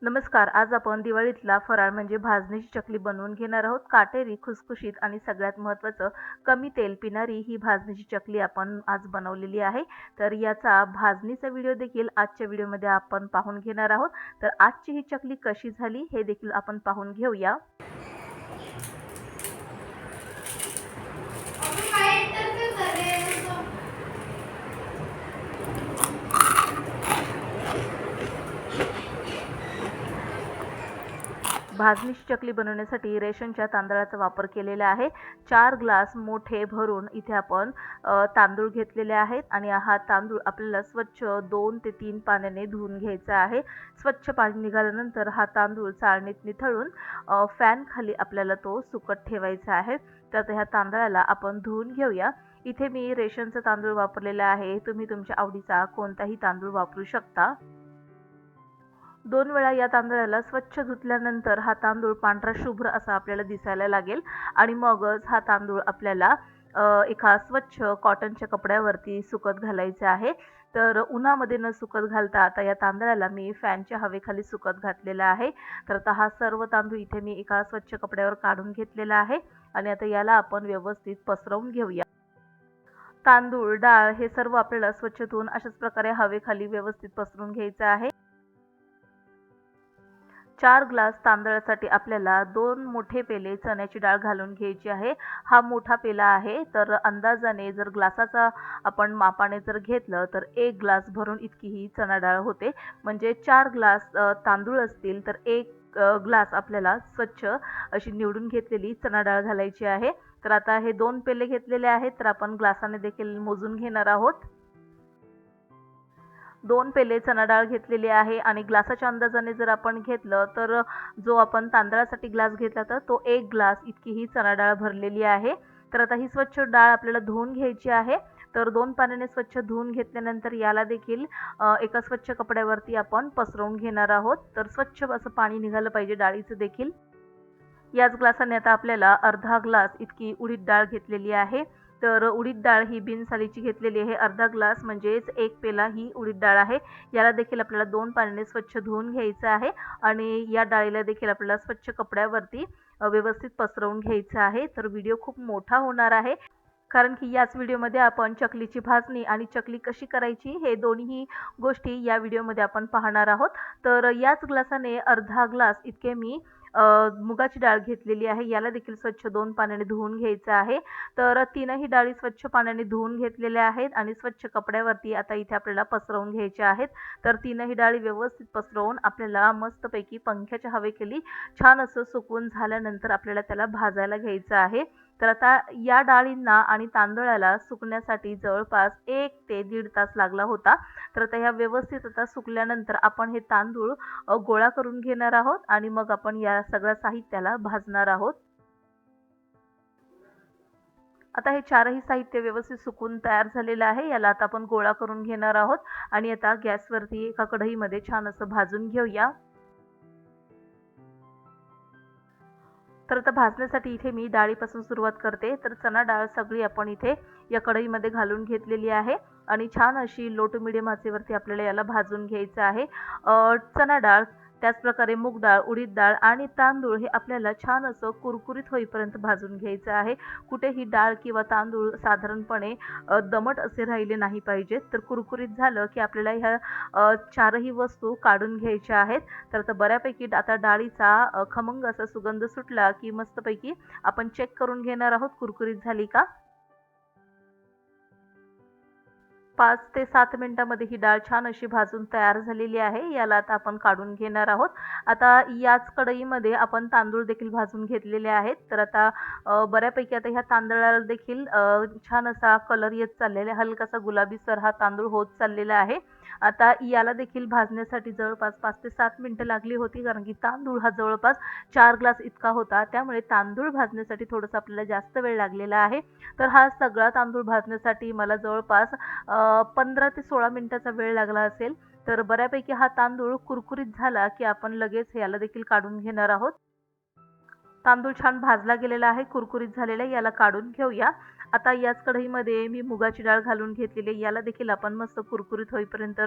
नमस्कार. आज आपण दिवाळीतला फराळ म्हणजे भाजणीची चकली बनवून घेणार आहोत. काटेरी, खुसखुशीत आणि सगळ्यात महत्त्वाचं कमी तेल पिणारी ही भाजणीची चकली आपण आज बनवलेली आहे. तर याचा भाजणीचा व्हिडिओ देखील आजच्या व्हिडिओमध्ये आपण पाहून घेणार आहोत. तर आजची ही चकली कशी झाली हे देखील आपण पाहून घेऊया. भाजणीची चकली बनवण्यासाठी रेशनच्या तांदळाचा वापर केलेला आहे. 4 ग्लास मोठे भरून इथे आपण तांदूळ घेतलेले आहेत आणि हा तांदूळ आपल्याला स्वच्छ 2 ते 3 पाण्याने धुवून घ्यायचा आहे. स्वच्छ पाणी निघाल्यानंतर हा तांदूळ चाळणीत निथळून फॅन खाली आपल्याला तो सुकत ठेवायचा आहे. तर ह्या तांदळाला आपण धुवून घेऊया. इथे मी रेशनचा तांदूळ वापरलेला आहे. तुम्ही तुमच्या आवडीचा कोणताही तांदूळ वापरू शकता. 2 वेळा या तांदळाला स्वच्छ धुतल्यानंतर हा तांदूळ पांढरा शुभ्र असा आपल्याला दिसायला लागेल आणि मगच हा तांदूळ आपल्याला एका स्वच्छ कॉटनच्या कपड्यावरती सुकत घालायचा आहे. तर उन्हामध्ये न सुकत घालता आता या तांदळाला मी फॅनच्या हवेखाली सुकत घातलेला आहे. तर आता हा सर्व तांदूळ इथे मी एका स्वच्छ कपड्यावर काढून घेतलेला आहे आणि आता याला आपण व्यवस्थित पसरवून घेऊया. तांदूळ, डाळ हे सर्व आपल्याला स्वच्छ धुवून अशाच प्रकारे हवेखाली व्यवस्थित पसरून घ्यायचं आहे. 4 ग्लास तांदळासाठी आपल्याला 2 मोठे पेले चण्याची डाळ घालून घ्यायची आहे. हा मोठा पेला आहे. तर अंदाजाने जर ग्लासाचा आपण मापाने जर घेतलं तर 1 ग्लास भरून इतकी ही चणा डाळ होते. म्हणजे 4 ग्लास तांदूळ असतील तर 1 ग्लास आपल्याला स्वच्छ अशी निवडून घेतलेली चणा डाळ घालायची आहे. तर आता हे 2 पेले घेतलेले आहेत तर आपण ग्लासाने देखील मोजून घेणार आहोत. 2 पेले चणा डाळ घेतलेली आहे आणि ग्लासाच्या अंदाजाने जर आपण घेतलं तर जो आपण तांदळासाठी ग्लास घेतला तर तो 1 ग्लास इतकी ही चणा डाळ भरलेली आहे. तर आता ही स्वच्छ डाळ आपल्याला धुवून घ्यायची आहे. तर 2 पाण्याने स्वच्छ धुवून घेतल्यानंतर याला देखील एका स्वच्छ कपड्यावरती आपण पसरवून घेणार आहोत. तर स्वच्छ असं पाणी निघालं पाहिजे डाळीचं देखील. याच ग्लासाने आता आपल्याला अर्धा ग्लास इतकी उडीद डाळ घेतलेली आहे. तर उडीद डाळ ही बिनसालीची घेतलेली आहे. अर्धा ग्लास म्हणजेच 1 पेला ही उडीद डाळ आहे. याला देखील आपल्याला 2 पाण्याने स्वच्छ धुवून घ्यायचं आहे आणि या डाळीला देखील आपल्याला स्वच्छ कपड्यावरती व्यवस्थित पसरवून घ्यायचं आहे. तर व्हिडिओ खूप मोठा होणार आहे. कारण की याच व्हिडिओमध्ये आपण चकलीची भाजणी आणि चकली कशी करायची हे दोन्ही गोष्टी या व्हिडिओमध्ये आपण पाहणार आहोत. तर याच ग्लासाने अर्धा ग्लास इतके मी मुगाची डाळ घेतलेली आहे. याला देखील स्वच्छ 2 पाण्याने धुवून घ्यायचं आहे. तर तीनही डाळी स्वच्छ पाण्याने धुवून घेतलेल्या आहेत आणि स्वच्छ कपड्यावरती आता इथे आपल्याला पसरवून घ्यायच्या आहेत. तर तीनही डाळी व्यवस्थित पसरवून आपल्याला मस्तपैकी पंख्याच्या हवेखाली छान असं सुकवून झाल्यानंतर आपल्याला त्याला भाजायला घ्यायचं आहे. तर आता या डाळींना आणि तांदळाला सुकण्यासाठी जवळपास 1 ते 1.5 तास लागला होता. तर आता ह्या व्यवस्थित आता सुकल्यानंतर आपण हे तांदूळ गोळा करून घेणार आहोत आणि मग आपण या सगळ्या साहित्याला भाजणार आहोत. आता हे चारही साहित्य व्यवस्थित सुकून तयार झालेलं आहे. याला आता आपण गोळा करून घेणार आहोत आणि आता गॅसवरती एका कढईमध्ये छान असं भाजून घेऊया. तर आता भाजण्यासाठी इथे मी डाळीपासून सुरुवात करते. तर चणा डाळ सगळी आपण इथे या कढईमध्ये घालून घेतलेली आहे आणि छान अशी लो टू मीडियम आचेवरती आपल्याला याला भाजून घ्यायचं आहे. चणा डाळ, त्याचप्रकारे मूग डाळ, उडीद डाळ आणि तांदूळ हे आपल्याला छान असं कुरकुरीत होईपर्यंत भाजून घ्यायचं आहे. कुठेही डाळ किंवा तांदूळ साधारणपणे दमट असे राहिले नाही पाहिजेत. तर कुरकुरीत झालं की आपल्याला ह्या चारही वस्तू काढून घ्यायच्या आहेत. तर आता बऱ्यापैकी आता डाळीचा खमंग असा सुगंध सुटला की मस्तपैकी आपण चेक करून घेणार आहोत कुरकुरीत झाली का. 5 ते 7 मिनिटांमध्ये ही डाळ छान अशी भाजून तयार झालेली आहे. याला आता आपण काढून घेणार आहोत. आता याच कढईमध्ये आपण तांदूळ देखील भाजून घेतलेले आहेत. तर आता बऱ्यापैकी आता ह्या तांदळाला देखील छान असा कलर येत चाललेला आहे. हलकासा गुलाबीसर हा तांदूळ होत चाललेला आहे. आता याला देखील भाजण्यासाठी जवळपास 5 ते 7 मिनिटं लागली होती. कारण की तांदूळ हा जवळपास 4 ग्लास इतका होता. त्यामुळे तांदूळ भाजण्यासाठी थोडंसं आपल्याला जास्त वेळ लागलेला आहे. तर हा सगळा तांदूळ भाजण्यासाठी मला जवळपास 15 ते 16 मिनिटाचा वेळ लागला असेल. तर बऱ्यापैकी हा तांदूळ कुरकुरीत झाला की आपण लगेच याला देखील काढून घेणार आहोत. तांदूळ छान भाजला गेलेला आहे, कुरकुरीत झालेला आहे. याला काढून घेऊया. आता याच कढईमध्ये मी मुगाची डाळ घालून घेतलेली आहे. याला देखील आपण मस्त कुरकुरीत होईपर्यंत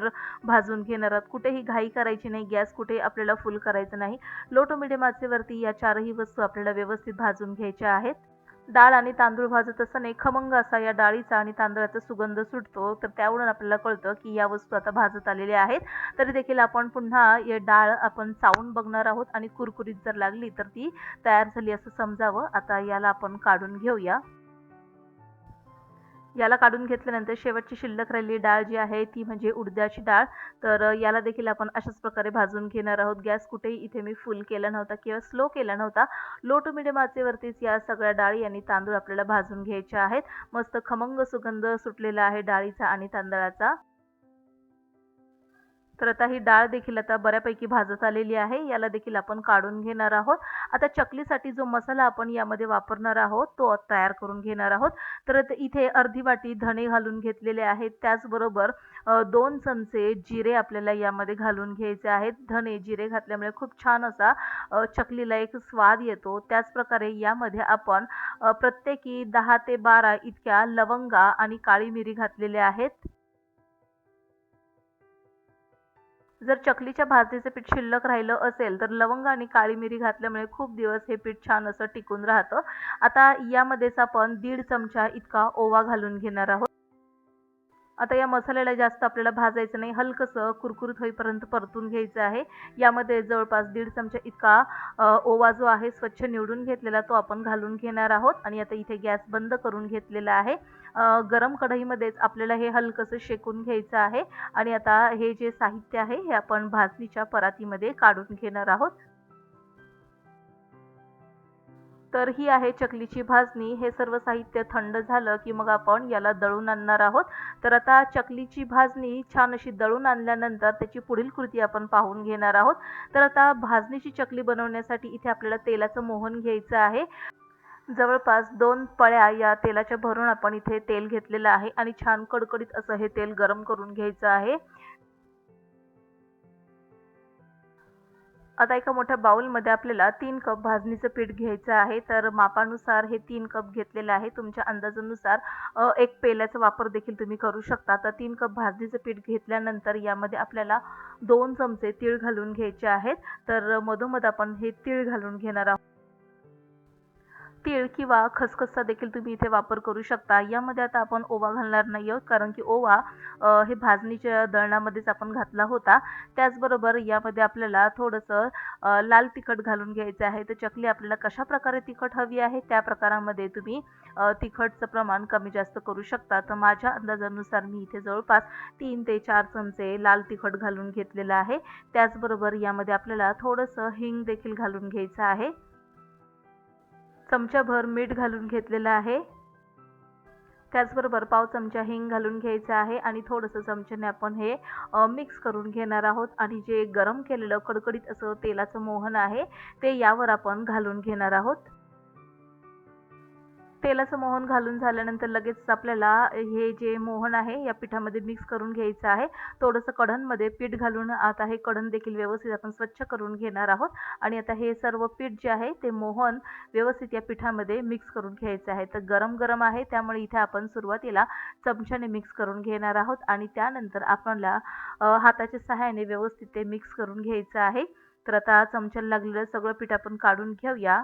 भाजून घेणार आहोत. कुठेही घाई करायची नाही. गॅस कुठे आपल्याला फुल करायचं नाही. लो टू मिडियम आचेवरती या चारही वस्तू आपल्याला व्यवस्थित भाजून घ्यायच्या आहेत. डाळ आणि तांदूळ भाजत असताना खमंग असा या डाळीचा आणि तांदळाचा सुगंध सुटतो. तर त्यावरून आपल्याला कळतं की या वस्तू आता भाजत आलेल्या आहेत. तरी देखील आपण पुन्हा हे डाळ आपण चावून बघणार आहोत आणि कुरकुरीत जर लागली तर ती तयार झाली असं समजावं. आता याला आपण काढून घेऊया. याला काढून घेतल्यानंतर शेवटची शिल्लक राहिलेली डाळ जी आहे ती म्हणजे उडदाची डाळ. तर याला देखील आपण अशाच प्रकारे भाजून घेणार आहोत. गॅस कुठेही इथे मी फुल केला नव्हता किंवा स्लो केला नव्हता. लो टू मिडियम आचेवरतीच या सगळ्या डाळी आणि तांदूळ आपल्याला भाजून घ्यायचे आहेत. मस्त खमंग सुगंध सुटलेला आहे डाळीचा आणि तांदळाचा. तर आता ही डाळ देखील आता बऱ्यापैकी भाजत आलेली आहे. याला देखील आपण काढून घेणार आहोत. आता चकलीसाठी जो मसाला आपण यामध्ये वापरणार आहोत तो तयार करून घेणार आहोत. तर इथे अर्धी वाटी धणे घालून घेतलेले आहेत. त्याचबरोबर 2 चमचे जिरे आपल्याला यामध्ये घालून घ्यायचे आहेत. धणे, जिरे घातल्यामुळे खूप छान असा चकलीला एक स्वाद येतो. त्याचप्रकारे यामध्ये आपण प्रत्येकी 10 ते 12 इतक्या लवंगा आणि काळी मिरी घातलेल्या आहेत. जर चकलीच्या भाजणीचं पीठ शिल्लक राहिलं असेल तर लवंग आणि काळी मिरी घातल्यामुळे खूप दिवस हे पीठ छान असं टिकून राहतं. आता यामध्येच आपण 1.5 चमचा इतका ओवा घालून घेणार आहोत. आता या मसाल्याला जास्त आपल्याला भाजायचं नाही. हलकसं कुरकुरीत होईपर्यंत परतून घ्यायचं आहे. यामध्ये जवळपास 1.5 चमचा इतका ओवा जो आहे स्वच्छ निवडून घेतलेला तो आपण घालून घेणार आहोत आणि आता इथे गॅस बंद करून घेतलेला आहे. गरम कढईमध्येच आपल्याला हे हलकसं शेकून घ्यायचं आहे आणि आता हे जे साहित्य आहे हे आपण भाजणीच्या परातीमध्ये काढून घेणार आहोत. तर ही आहे चकलीची भाजणी. हे सर्व साहित्य थंड झालं की मग आपण याला दळून आणणार आहोत. तर आता चकलीची भाजणी छान अशी दळून आणल्यानंतर त्याची पुढील कृती आपण पाहून घेणार आहोत. तर आता भाजणीची चकली बनवण्यासाठी इथे आपल्याला तेलाचं मोहन घ्यायचं आहे. जवळपास 2 पळ्या या तेलाच्या भरून आपण इथे तेल घेतलेलं आहे आणि छान कडकडीत असं हे तेल गरम करून घ्यायचं आहे. आता एका मोठ्या बाउलमध्ये आपल्याला 3 कप भाजणीचं पीठ घ्यायचं आहे. तर मापानुसार हे 3 कप घेतलेलं आहे. तुमच्या अंदाजानुसार 1 पेल्याचा वापर देखील तुम्ही करू शकता. तर 3 कप भाजणीचं पीठ घेतल्यानंतर यामध्ये आपल्याला 2 चमचे तीळ घालून घ्यायचे आहेत. तर मधोमध आपण हे तीळ घालून घेणार आहोत. तीळ किंवा खसखसचा देखील तुम्ही इथे वापर करू शकता. यामध्ये आता आपण ओवा घालणार नाही आहोत कारण की ओवा हे भाजणीच्या दळणामध्येच आपण घातला होता. त्याचबरोबर यामध्ये आपल्याला थोडंसं लाल तिखट घालून घ्यायचं आहे. तर चकली आपल्याला कशाप्रकारे तिखट हवी आहे त्या प्रकारामध्ये तुम्ही तिखटचं प्रमाण कमी जास्त करू शकता. तर माझ्या अंदाजानुसार मी इथे जवळपास 3 ते 4 चमचे लाल तिखट घालून घेतलेलं आहे. त्याचबरोबर यामध्ये आपल्याला थोडंसं हिंग देखील घालून घ्यायचं आहे. चमचाभर मीठ घालून घेतलेलं आहे. त्याचबरोबर पाव चमचा हिंग घालून घ्यायचं आहे आणि थोडंसं चमच्याने आपण हे मिक्स करून घेणार आहोत आणि जे गरम केलेलं कडकडीत असं तेलाचं मोहन आहे ते यावर आपण घालून घेणार आहोत. तेलाचं मोहन घालून झाल्यानंतर लगेच आपल्याला हे जे मोहन आहे या पिठामध्ये मिक्स करून घ्यायचं आहे. थोडंसं कढईमध्ये पीठ घालून आता हे कढई देखील व्यवस्थित आपण स्वच्छ करून घेणार आहोत आणि आता हे सर्व पीठ जे आहे ते मोहन व्यवस्थित या पिठामध्ये मिक्स करून घ्यायचं आहे. तर गरम गरम आहे त्यामुळे इथे आपण सुरुवातीला चमच्याने मिक्स करून घेणार आहोत आणि त्यानंतर आपल्याला हाताच्या सहाय्याने व्यवस्थित ते मिक्स करून घ्यायचं आहे. तर आता चमच्याला लागलेलं सगळं पीठ आपण काढून घेऊया.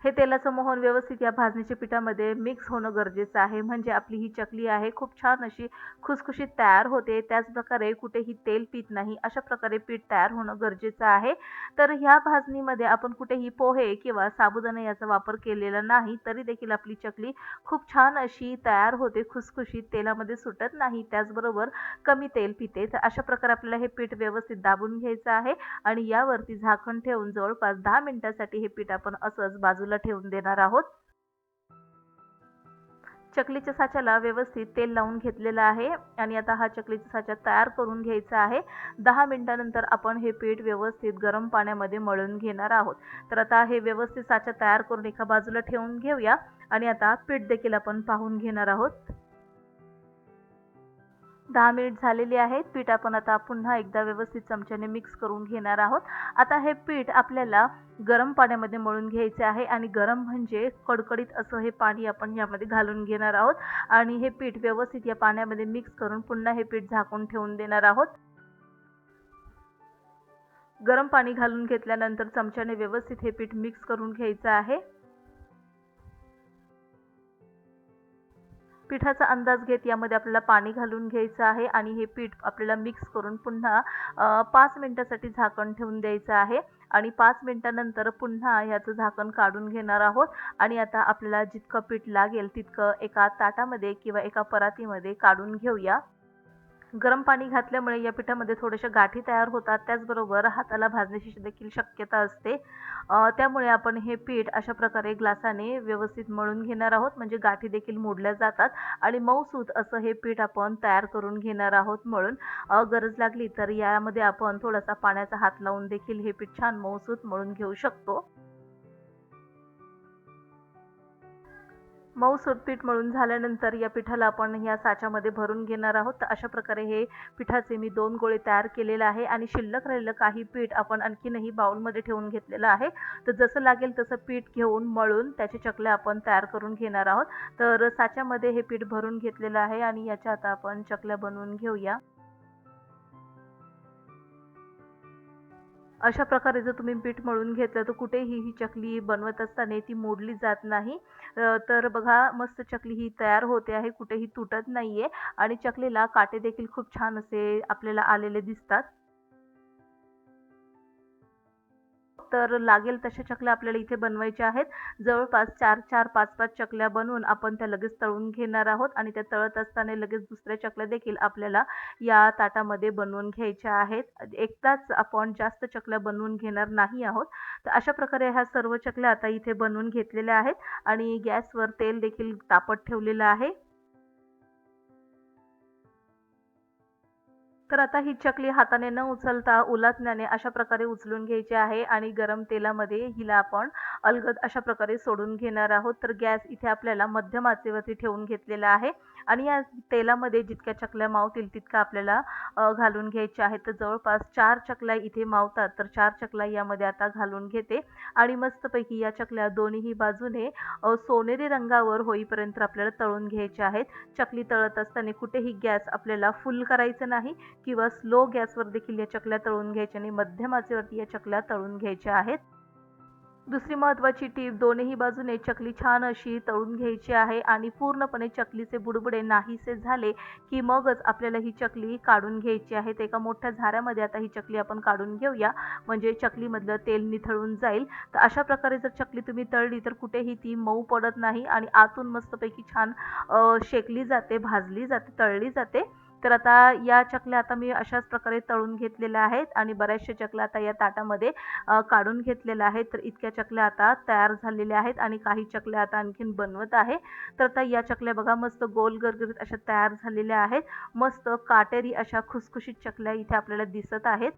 हे तेलाचं मोहन व्यवस्थित या भाजणीच्या पिठामध्ये मिक्स होणं गरजेचं आहे. म्हणजे आपली ही चकली आहे खूप छान अशी खुसखुशीत तयार होते. त्याचप्रकारे कुठेही तेल पीत नाही. अशा प्रकारे पीठ तयार होणं गरजेचं आहे. तर ह्या भाजणीमध्ये आपण कुठेही पोहे किंवा साबुदाणा याचा वापर केलेला नाही. तरी देखील आपली चकली खूप छान अशी तयार होते. खुसखुशीत तेलामध्ये सुटत नाही. त्याचबरोबर कमी तेल पिते. तर अशा प्रकारे आपल्याला हे पीठ व्यवस्थित दाबून घ्यायचं आहे आणि यावरती झाकण ठेवून जवळपास 10 मिनिटांसाठी हे पीठ आपण असंच बाजूला ठेवून देणार आहोत. चकलीच्या साच्याला व्यवस्थित तेल लावून घेतलेलं आहे आणि आता हा चकलीचा साचा तयार करून घ्यायचा आहे. 10 मिनिटांनंतर आपण हे पीठ व्यवस्थित गरम पाण्यामध्ये मळून घेणार आहोत. तर आता हे व्यवस्थित साचा तयार करून एका बाजूला ठेवून घेऊया आणि आता पीठ देखील आपण पाहून घेणार आहोत. 10 मिनिट झालेली आहेत. पीठ आपण आता पुन्हा एकदा व्यवस्थित चमच्याने मिक्स करून घेणार आहोत. आता हे पीठ आपल्याला गरम पाण्यामध्ये मळून घ्यायचे आहे आणि गरम म्हणजे कडकडीत असं हे पाणी आपण यामध्ये घालून घेणार आहोत आणि हे पीठ व्यवस्थित या पाण्यामध्ये मिक्स करून पुन्हा हे पीठ झाकून ठेवून देणार आहोत. गरम पाणी घालून घेतल्यानंतर चमच्याने व्यवस्थित हे पीठ मिक्स करून घ्यायचं आहे. पिठाचा अंदाज घेत यामध्ये आपल्याला पाणी घालून घ्यायचं आहे आणि हे पीठ आपल्याला मिक्स करून पुन्हा 5 मिनिटासाठी झाकण ठेवून द्यायचं आहे आणि 5 मिनिटानंतर पुन्हा याचं झाकण काढून घेणार आहोत आणि आता आपल्याला जितकं पीठ लागेल तितकं एका ताटामध्ये किंवा एका परातीमध्ये काढून घेऊया. गरम पाणी घातल्यामुळे या पिठामध्ये थोड्याशा गाठी तयार होतात, त्याचबरोबर हाताला भाजण्याची देखील शक्यता असते. त्यामुळे आपण हे पीठ अशा प्रकारे ग्लासाने व्यवस्थित मळून घेणार आहोत, म्हणजे गाठी देखील मोडल्या जातात आणि मऊसूत असं हे पीठ आपण तयार करून घेणार आहोत मळून. गरज लागली तर यामध्ये आपण थोडासा पाण्याचा हात लावून देखील हे पीठ छान मऊसूत मळून घेऊ शकतो. मऊसूत पीठ मळून झाल्यानंतर या पिठाला आपण या साच्यामध्ये भरून घेणार आहोत. तर अशा प्रकारे हे पिठाचे मी 2 गोळे तयार केलेले आहे आणि शिल्लक राहिलेलं काही पीठ आपण आणखीनही बाउलमध्ये ठेवून घेतलेलं आहे. तर जसं लागेल तसं पीठ घेऊन मळून त्याचे चकल्या आपण तयार करून घेणार आहोत. तर साच्यामध्ये हे पीठ भरून घेतलेलं आहे आणि याच्या आता आपण चकल्या बनवून घेऊया. अशा प्रकारे जर तुम्ही पीठ मळून घेतलं तर कुठेही ही चकली बनवत असताना ती मोडली जात नाही. तर बघा मस्त चकली ही तयार होते आहे, कुठेही तुटत नाहीये आणि चकलीला काटे देखील खूप छान असे आपल्याला आलेले दिसतात. तर लागेल तशा चकल्या आपल्याला इथे बनवायच्या आहेत. जवळपास 4-4, 5-5 चकल्या बनवून आपण त्या लगेच तळून घेणार आहोत आणि त्या तळत असताना लगेच दुसऱ्या चकल्या देखील आपल्याला या ताटामध्ये बनवून घ्यायच्या आहेत. एकदाच आपण जास्त चकल्या बनवून घेणार नाही आहोत. तर अशा प्रकारे ह्या सर्व चकल्या आता इथे बनवून घेतलेल्या आहेत आणि गॅसवर तेल देखील तापत ठेवलेलं आहे. तर आता ही चकली हाताने न उचलता उलथण्याने अशा प्रकारे उचलून घ्यायची आहे आणि गरम तेलामध्ये हिला आपण अलगद अशा प्रकारे सोडून घेणार आहोत. तर गॅस इथे आपल्याला मध्यम आचेवरती ठेवून घेतलेला आहे आणि या तेलामध्ये जितक्या चकल्या मावतील तितक्या आपल्याला घालून घ्यायच्या आहेत. तर जवळपास 4 चकल्या इथे मावतात, तर 4 चकल्या यामध्ये आता घालून घेते आणि मस्तपैकी या चकल्या दोन्हीही बाजूने सोनेरी रंगावर होईपर्यंत आपल्याला तळून घ्यायच्या आहेत. चकली तळत असताना कुठेही गॅस आपल्याला फुल करायचं नाही किंवा स्लो गॅसवर देखील या चकल्या तळून घ्यायच्या आणि मध्यम आचेवरती या चकल्या तळून घ्यायच्या आहेत. दुसरी महत्त्वाची टीप, दोन्ही बाजूने चकली छान अशी तळून घ्यायची आहे आणि पूर्णपणे चकलीचे बुडबुडे नाहीसे झाले की मगच आपल्याला ही चकली काढून घ्यायची आहे. तर एका मोठ्या झाऱ्यामध्ये आता ही चकली आपण काढून घेऊया, म्हणजे चकलीमधलं तेल निथळून जाईल. तर अशा प्रकारे जर चकली तुम्ही तळली तर कुठेही ती मऊ पडत नाही आणि आतून मस्तपैकी छान शेकली जाते, भाजली जाते, तळली जाते. तर आता या चकल्या आता मी अशाच प्रकारे तळून घेतलेल्या आहेत आणि बऱ्याचशा चकल्या आता या ताटामध्ये काढून घेतलेल्या आहेत. तर इतक्या चकल्या आता तयार झालेल्या आहेत आणि काही चकल्या आता आणखीन बनवत आहे. तर आता या चकल्या बघा मस्त गोल गरगरीत अशा तयार झालेल्या आहेत. मस्त काटेरी अशा खुसखुशीत चकल्या इथे आपल्याला दिसत आहेत.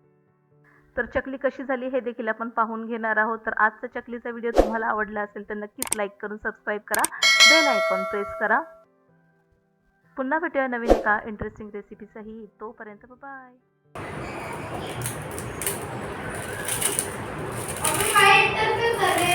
तर चकली कशी झाली हे देखील आपण पाहून घेणार आहोत. तर आजचा चकलीचा व्हिडिओ तुम्हाला आवडला असेल तर नक्कीच लाईक करून सबस्क्राईब करा, बेल आयकॉन प्रेस करा. पुन्हा भेटूया नवीन एका इंटरेस्टिंग रेसिपीसही. तोपर्यंत बाय. अभी फाइट करते करे